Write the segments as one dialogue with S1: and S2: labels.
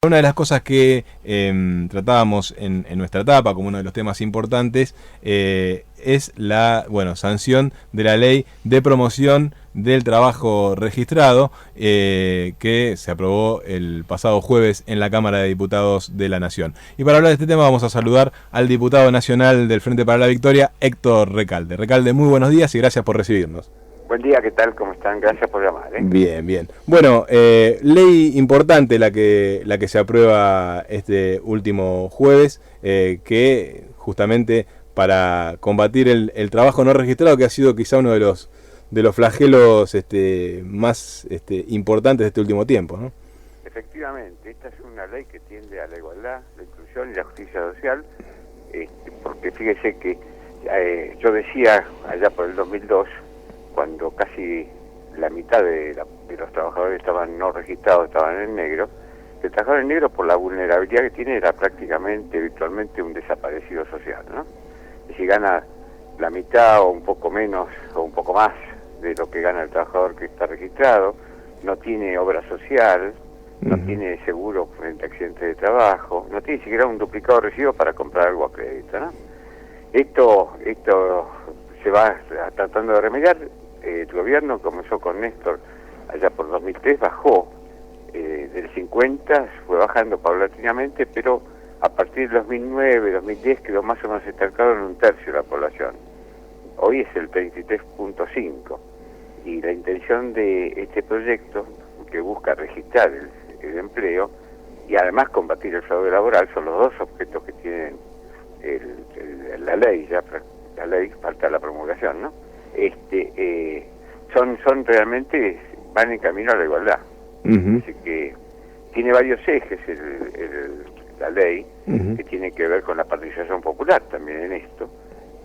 S1: Una de las cosas que tratábamos en nuestra etapa como uno de los temas importantes es la sanción de la ley de promoción del trabajo registrado que se aprobó el pasado jueves en la Cámara de Diputados de la Nación. Y para hablar de este tema vamos a saludar al diputado nacional del Frente para la Victoria, Héctor Recalde. Recalde, muy buenos días y gracias por recibirnos.
S2: Buen día, ¿qué tal? ¿Cómo están? Gracias por llamar.
S1: Bien, bien. Bueno, ley importante la que se aprueba este último jueves, que justamente para combatir el trabajo no registrado, que ha sido quizá uno de los flagelos más importantes de este último tiempo, ¿no?
S2: Efectivamente, esta es una ley que tiende a la igualdad, la inclusión y la justicia social, porque fíjese que yo decía allá por el 2002, cuando casi la mitad de los trabajadores estaban no registrados, estaban en negro, el trabajador en negro, por la vulnerabilidad que tiene, era prácticamente, virtualmente, un desaparecido social, ¿no? Y si gana la mitad o un poco menos o un poco más de lo que gana el trabajador que está registrado, no tiene obra social, no tiene seguro frente a accidentes de trabajo, no tiene siquiera un duplicado de recibo para comprar algo a crédito, ¿no? Esto se va tratando de remediar. El gobierno comenzó con Néstor allá por 2003, bajó del 50, fue bajando paulatinamente, pero a partir de 2009, 2010 quedó más o menos estancado en un tercio de la población. Hoy es el 33.5, y la intención de este proyecto, que busca registrar el empleo y además combatir el fraude laboral, son los dos objetos que tienen la ley. La ley, falta la promulgación, ¿no? Son realmente, van en camino a la igualdad. Así que tiene varios ejes la ley, que tiene que ver con la participación popular también en esto,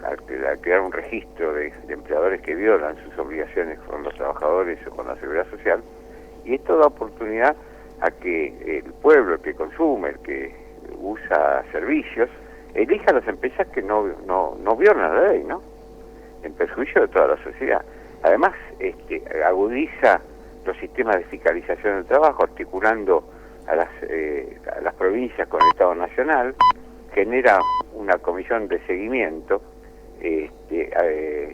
S2: al crear un registro de empleadores que violan sus obligaciones con los trabajadores o con la seguridad social, y esto da oportunidad a que el pueblo, el que consume, el que usa servicios, elija las empresas que no violan la ley, ¿no? En perjuicio de toda la sociedad. Además, agudiza los sistemas de fiscalización del trabajo, articulando a las provincias con el Estado Nacional, genera una comisión de seguimiento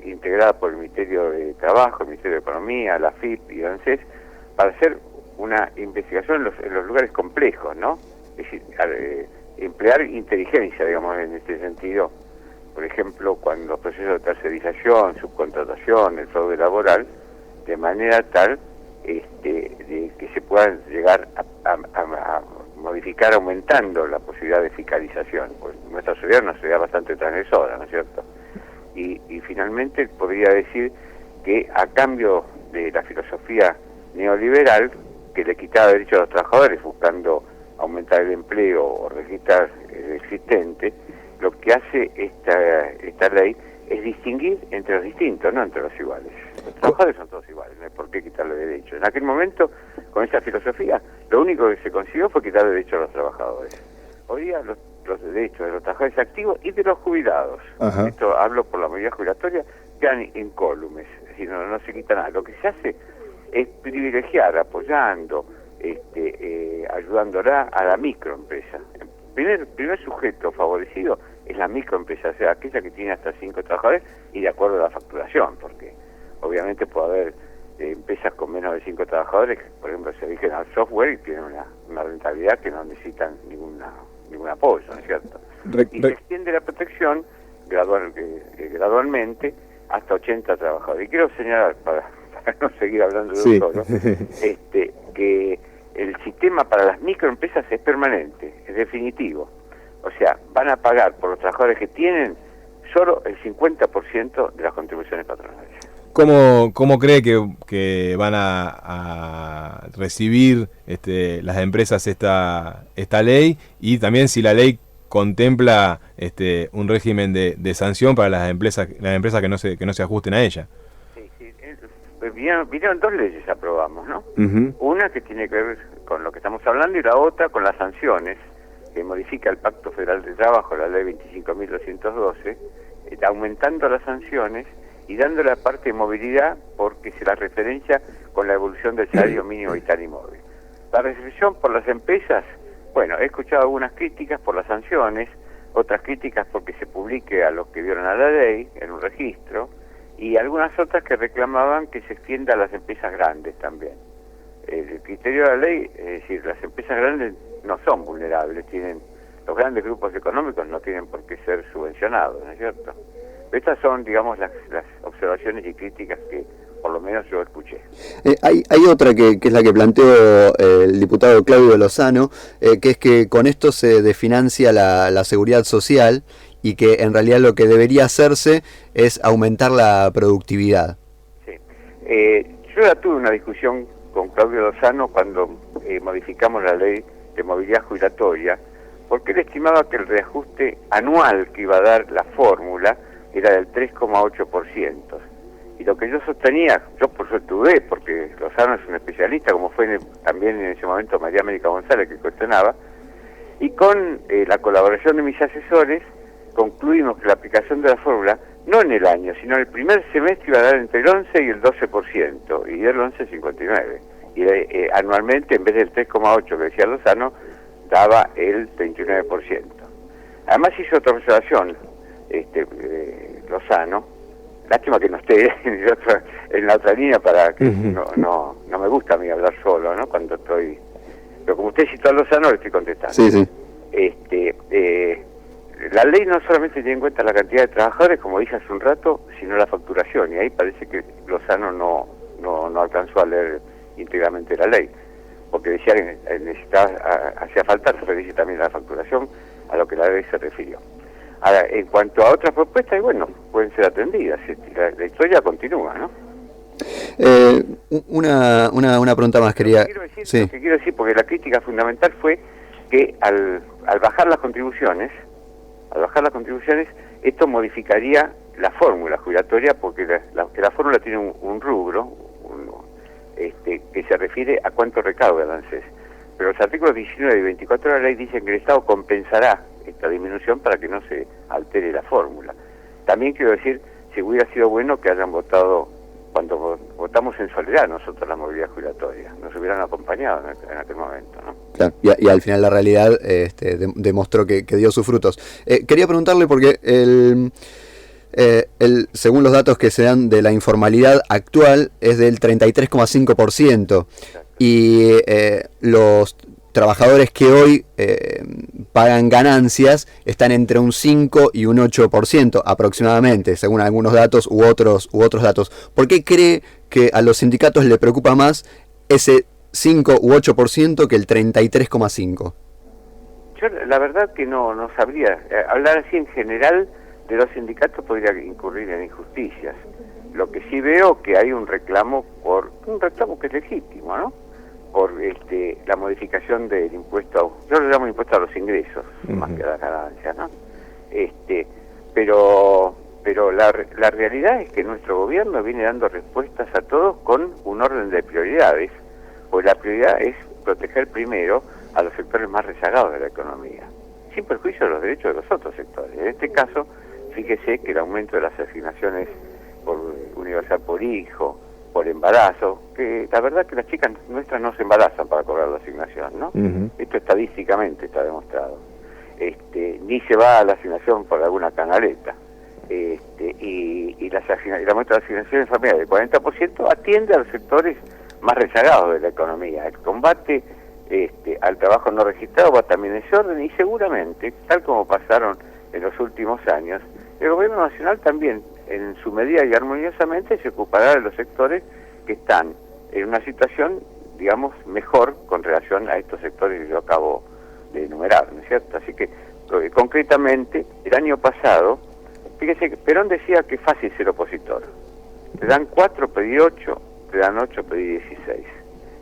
S2: integrada por el Ministerio de Trabajo, el Ministerio de Economía, la FIP y ANSES, para hacer una investigación en los lugares complejos, ¿no? Es decir, emplear inteligencia, digamos, en este sentido. Por ejemplo, cuando los procesos de tercerización, subcontratación, el fraude laboral, de manera tal de que se puedan llegar a modificar aumentando la posibilidad de fiscalización. Pues nuestra sociedad es una sociedad bastante transgresora, ¿no es cierto? Y finalmente podría decir que a cambio de la filosofía neoliberal, que le quitaba derechos a los trabajadores buscando aumentar el empleo o registrar el existente, lo que hace esta ley es distinguir entre los distintos, no entre los iguales. Los trabajadores son todos iguales, no hay por qué quitarle derechos. En aquel momento, con esa filosofía, lo único que se consiguió fue quitar derechos a los trabajadores. Hoy día los derechos de los trabajadores activos y de los jubilados, esto hablo por la mayoría jubilatoria, quedan incólumes, es decir, no se quita nada. Lo que se hace es privilegiar, apoyando, ayudándola a la microempresa. El primer sujeto favorecido es la microempresa, o sea, aquella que tiene hasta 5 trabajadores y de acuerdo a la facturación, porque obviamente puede haber empresas con menos de 5 trabajadores que, por ejemplo, se dedican al software y tienen una rentabilidad que no necesitan ningún apoyo, ¿no es cierto? Y se extiende la protección gradualmente hasta 80 trabajadores. Y quiero señalar, para no seguir hablando de un solo, que el sistema para las microempresas es permanente, es definitivo. O sea, van a pagar por los trabajadores que tienen solo el 50% de las contribuciones patronales.
S1: ¿Cómo cree que van a recibir las empresas esta ley? Y también si la ley contempla un régimen de sanción para las empresas que no se ajusten a ella.
S2: Vinieron 2 leyes aprobamos, ¿no? Una que tiene que ver con lo que estamos hablando y la otra con las sanciones, que modifica el Pacto Federal de Trabajo, la ley 25.212, aumentando las sanciones y dando la parte de movilidad porque se la referencia con la evolución del salario mínimo vital y móvil. La recepción por las empresas Bueno, he escuchado algunas críticas por las sanciones, otras críticas porque se publique a los que violan a la ley en un registro, y algunas otras que reclamaban que se extienda a las empresas grandes también. El criterio de la ley, es decir, las empresas grandes no son vulnerables, los grandes grupos económicos no tienen por qué ser subvencionados, ¿no es cierto? Estas son, digamos, las observaciones y críticas que por lo menos yo escuché.
S3: Hay otra que es la que planteó el diputado Claudio Lozano, que es que con esto se desfinancia la seguridad social y que en realidad lo que debería hacerse es aumentar la productividad.
S2: Sí. Yo ya tuve una discusión con Claudio Lozano cuando modificamos la ley de movilidad jubilatoria, porque él estimaba que el reajuste anual que iba a dar la fórmula era del 3,8%. Y lo que yo sostenía, yo por suerte dudé, porque Lozano es un especialista, como fue también en ese momento María América González, que cuestionaba, y con la colaboración de mis asesores, concluimos que la aplicación de la fórmula, no en el año, sino en el primer semestre iba a dar entre el 11 y el 12%, y del 11,59%. Y anualmente, en vez del 3,8% que decía Lozano, daba el 29%. Además hizo otra observación, Lozano, lástima que no esté en la otra línea para que no me gusta a mí hablar solo, ¿no? Cuando estoy... Pero como usted citó a Lozano, le estoy contestando.
S3: Sí, sí.
S2: La ley no solamente tiene en cuenta la cantidad de trabajadores, como dije hace un rato, sino la facturación, y ahí parece que Lozano no alcanzó a leer íntegramente la ley, porque decía que hacía falta referirse también a la facturación, a lo que la ley se refirió. Ahora, en cuanto a otras propuestas, bueno, pueden ser atendidas, la historia continúa, ¿no?
S3: Una pregunta más quería...
S2: Lo que quiero decir, porque la crítica fundamental fue que al bajar las contribuciones, esto modificaría la fórmula jubilatoria, porque la fórmula tiene un rubro que se refiere a cuánto recauda el ANSES. Pero los artículos 19 y 24 de la ley dicen que el Estado compensará esta disminución para que no se altere la fórmula. También quiero decir, si hubiera sido bueno que hayan votado, cuando votamos en soledad nosotros la movilidad jubilatoria, nos hubieran acompañado en aquel momento, ¿no?
S3: Claro, y al final la realidad demostró que dio sus frutos. Quería preguntarle porque según los datos que se dan de la informalidad actual es del 33,5%, y los trabajadores que hoy pagan ganancias están entre un 5 y un 8% aproximadamente, según algunos datos u otros datos. ¿Por qué cree que a los sindicatos le preocupa más ese 5 u 8% que el 33,5%?
S2: Yo la verdad que no sabría. Hablar así en general de los sindicatos podría incurrir en injusticias. Lo que sí veo que hay un reclamo que es legítimo, ¿no? Por la modificación del impuesto, yo lo llamo impuesto a los ingresos, más que a las ganancias, ¿no? Pero la realidad es que nuestro gobierno viene dando respuestas a todos con un orden de prioridades, pues la prioridad es proteger primero a los sectores más rezagados de la economía, sin perjuicio de los derechos de los otros sectores. En este caso, fíjese que el aumento de las asignaciones por universal por hijo, por embarazo, que la verdad que las chicas nuestras no se embarazan para cobrar la asignación, ¿no? Esto estadísticamente está demostrado. Ni se va a la asignación por alguna canaleta. Y la muestra de asignaciones familiares del 40% atiende a los sectores más rezagados de la economía. El combate al trabajo no registrado va también en ese orden, y seguramente, tal como pasaron en los últimos años, el gobierno nacional también, en su medida y armoniosamente, se ocupará de los sectores que están en una situación, digamos, mejor con relación a estos sectores que yo acabo de enumerar, ¿no es cierto? Así que, concretamente, el año pasado, fíjese que Perón decía que es fácil ser opositor. Te dan 4, pedí 8, te dan 8, pedí 16.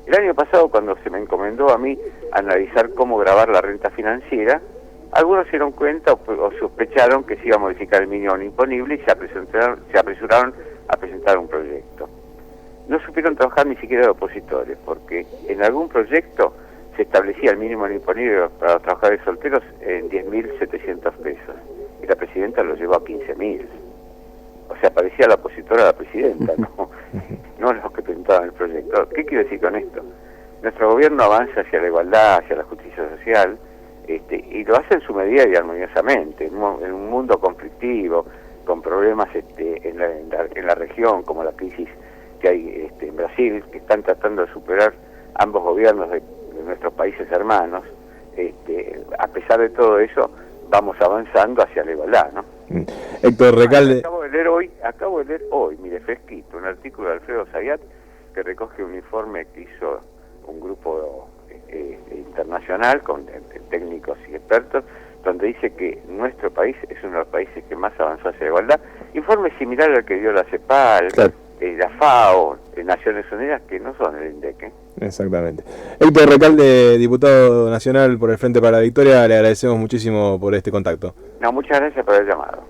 S2: El año pasado, cuando se me encomendó a mí analizar cómo grabar la renta financiera, algunos se dieron cuenta o sospecharon que se iba a modificar el mínimo imponible y se apresuraron a presentar un proyecto. No supieron trabajar ni siquiera los opositores, porque en algún proyecto se establecía el mínimo imponible para los trabajadores solteros en 10.700 pesos, y la presidenta lo llevó a 15.000. O sea, parecía la opositora a la presidenta, no los que presentaban el proyecto. ¿Qué quiero decir con esto? nuestro gobierno avanza hacia la igualdad, hacia la justicia social, y lo hace en su medida y armoniosamente, en un mundo conflictivo, con problemas en la región, como la crisis que hay en Brasil, que están tratando de superar ambos gobiernos de nuestros países hermanos. A pesar de todo eso, vamos avanzando hacia la igualdad, ¿no?
S1: Héctor Recalde.
S2: Acabo de leer hoy, mire, fresquito, un artículo de Alfredo Zayat que recoge un informe que hizo un grupo internacional con técnicos y expertos, donde dice que nuestro país es uno de los países que más avanzó hacia la igualdad. Informe similar al que dio la CEPAL, claro, la FAO, Naciones Unidas, que no son el INDEC.
S1: Exactamente. Héctor Recalde, diputado nacional por el Frente para la Victoria, le agradecemos muchísimo por este contacto.
S2: No, muchas gracias por el llamado.